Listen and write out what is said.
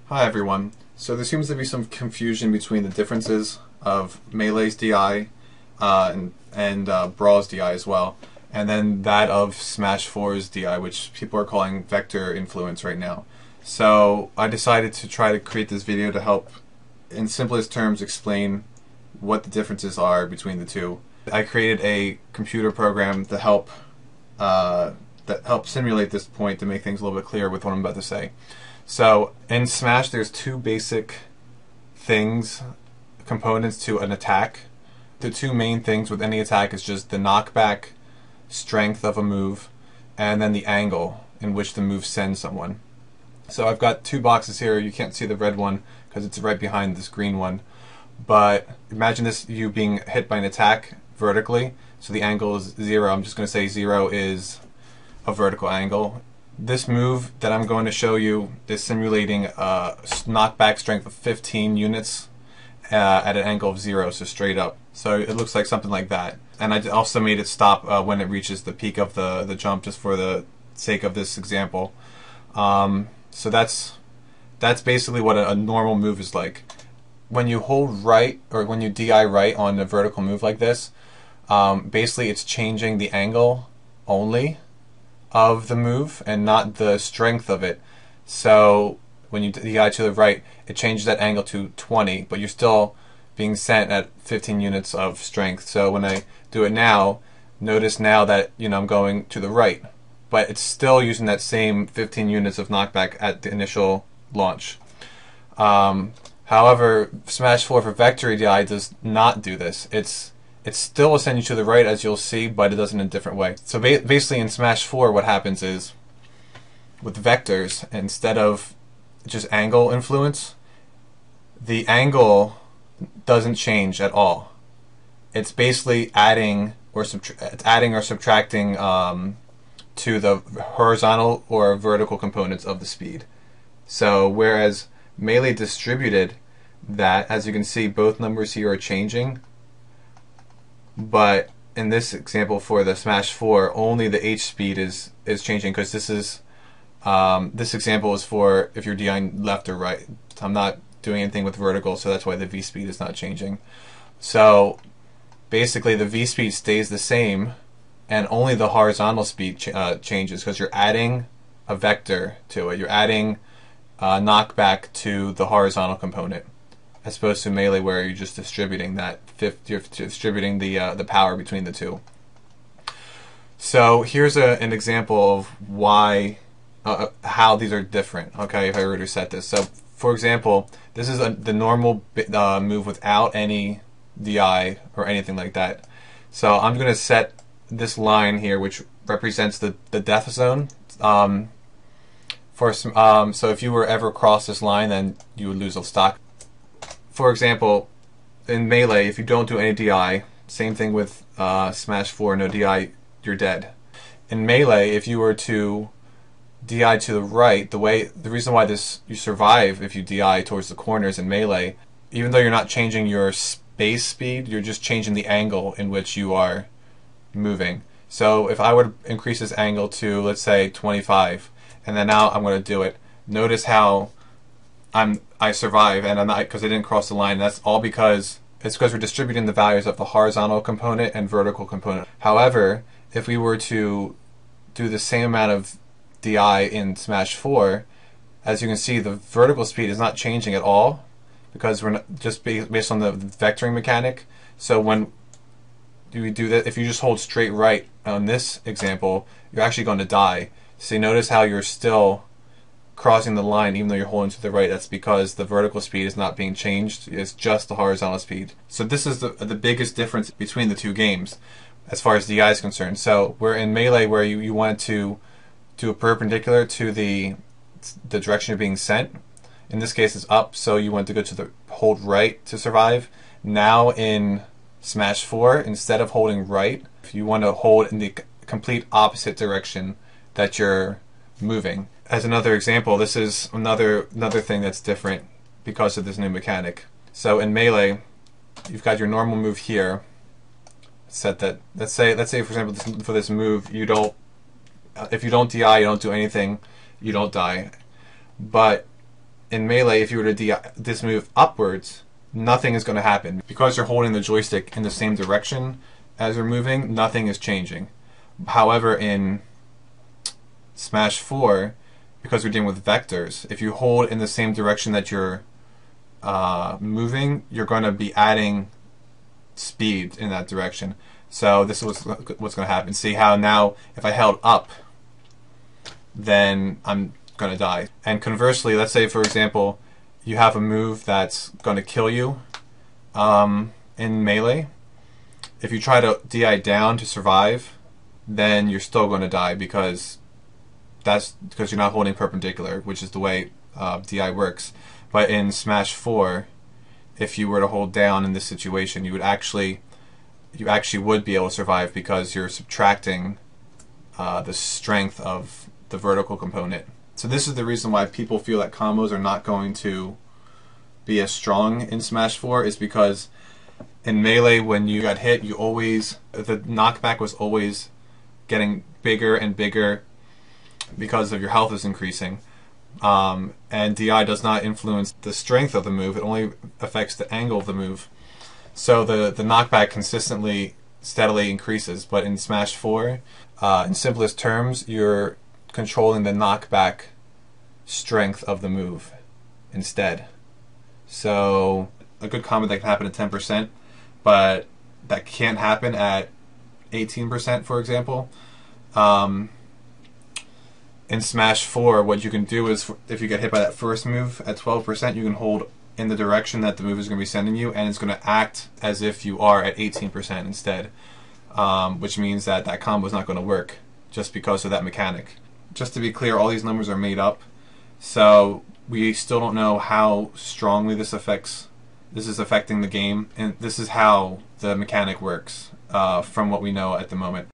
Hi everyone. So there seems to be some confusion between the differences of Melee's DI and Brawl's DI as well, and then that of Smash 4's DI, which people are calling vector influence right now. So I decided to try to create this video to help, in simplest terms, explain what the differences are between the two. I created a computer program to help simulate this point to make things a little bit clearer with what I'm about to say. So in Smash, there's two basic components to an attack. The two main things with any attack is just the knockback strength of a move and then the angle in which the move sends someone. So I've got two boxes here. You can't see the red one because it's right behind this green one. But imagine this, you being hit by an attack vertically. So the angle is 0. I'm just going to say 0 is a vertical angle. This move that I'm going to show you is simulating a knockback strength of 15 units at an angle of 0, so straight up. So it looks like something like that. And I also made it stop when it reaches the peak of the jump, just for the sake of this example. So that's basically what a normal move is like. When you hold right, or when you DI right on a vertical move like this, basically it's changing the angle only of the move and not the strength of it. So when you DI to the right, it changes that angle to 20, but you're still being sent at 15 units of strength. So when I do it now, notice now that I'm going to the right, but it's still using that same 15 units of knockback at the initial launch. However, Smash 4 for Vector DI does not do this. It still will send you to the right, as you'll see, but it does it in a different way. So basically in Smash 4, what happens is, with vectors, instead of just angle influence, the angle doesn't change at all. It's basically adding or subtracting to the horizontal or vertical components of the speed. So whereas Melee distributed that, as you can see, both numbers here are changing. But in this example for the Smash 4, only the H speed is changing, because this example is for if you're DIing left or right. I'm not doing anything with vertical, so that's why the V speed is not changing. So basically the V speed stays the same, and only the horizontal speed changes, because you're adding a vector to it. You're adding knockback to the horizontal component, as opposed to Melee, where you're just distributing you're distributing the power between the two. So here's an example of why, how these are different. Okay, if I were to set this. So for example, this is the normal move without any DI or anything like that. So I'm going to set this line here, which represents the death zone. So if you were ever cross this line, then you would lose a stock. For example, in Melee, if you don't do any DI, same thing with Smash 4, no DI, you're dead. In Melee, if you were to DI to the right, the reason why you survive if you DI towards the corners in Melee, even though you're not changing your space speed, you're just changing the angle in which you are moving. So if I were to increase this angle to, let's say, 25, and then now I'm going to do it, notice how I survive, and I'm not, because I didn't cross the line. That's all because we're distributing the values of the horizontal component and vertical component. However, if we were to do the same amount of DI in Smash 4, as you can see, the vertical speed is not changing at all, because we're not, just based on the vectoring mechanic. So when we do that, if you just hold straight right on this example, you're actually going to die. So you notice how you're still crossing the line even though you're holding to the right. That's because the vertical speed is not being changed, it's just the horizontal speed. So this is the biggest difference between the two games as far as DI is concerned. So we're in Melee, where you want to do a perpendicular to the direction you're being sent. In this case it's up, so you want to go to the hold right to survive. Now in Smash 4, instead of holding right, if you want to hold in the complete opposite direction that you're moving. As another example, this is another thing that's different because of this new mechanic. So in Melee, you've got your normal move here. Set that. Let's say for example, for this move, if you don't DI, you don't do anything, you don't die. But in Melee, if you were to DI this move upwards, nothing is going to happen. Because you're holding the joystick in the same direction as you're moving, nothing is changing. However, in Smash 4, because we're dealing with vectors, if you hold in the same direction that you're moving, you're going to be adding speed in that direction. So this is what's going to happen. See how now if I held up, then I'm going to die. And conversely, let's say for example you have a move that's going to kill you in Melee. If you try to DI down to survive, then you're still going to die because you're not holding perpendicular, which is the way DI works. But in Smash 4, if you were to hold down in this situation, you actually would be able to survive because you're subtracting the strength of the vertical component. So this is the reason why people feel that combos are not going to be as strong in Smash 4, is because in Melee, when you got hit, the knockback was always getting bigger and bigger because of your health is increasing. And DI does not influence the strength of the move, it only affects the angle of the move. So the knockback steadily increases. But in Smash 4, in simplest terms, you're controlling the knockback strength of the move instead. So a good combo that can happen at 10%, but that can't happen at 18%, for example. In Smash 4, what you can do is, if you get hit by that first move at 12%, you can hold in the direction that the move is going to be sending you, and it's going to act as if you are at 18% instead, which means that that combo is not going to work just because of that mechanic. Just to be clear, all these numbers are made up, so we still don't know how strongly this is affecting the game, and this is how the mechanic works from what we know at the moment.